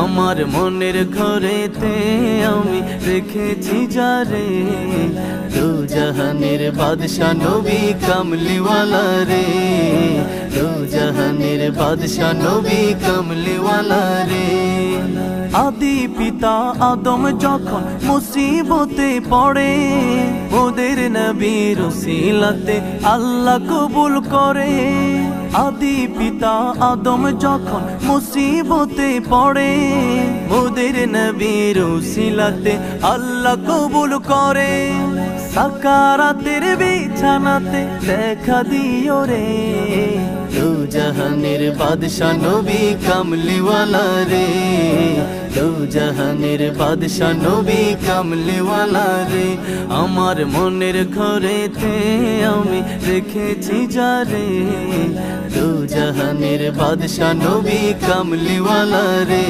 আমার মনের ঘরেতে আমি রেখেছি যারে, দু জাহানের বাদশা নবী কামলিওয়ালা রে, দু জাহানের বাদশা নবী কামলিওয়ালা রে। আদি পিতা আদম যখন মুসিবতে পড়ে, ওদের নবীর উসিলাতে আল্লাহ কবুল করে। আদি পিতা আদম যখন মুসিবতে পড়ে, ওদের নবীর উসিলাতে আল্লাহ কবুল করে। সাকারাতের বিছানাতে দেখা দিও রে, দু জাহানের বাদশা নবী কামলিওয়ালা রে, দু জাহানের বাদশা নবী কামলিওয়ালা রে। আমার মনের ঘরেতে আমি রেখেছি যারে, দু জাহানের বাদশা নবী কামলিওয়ালা রে।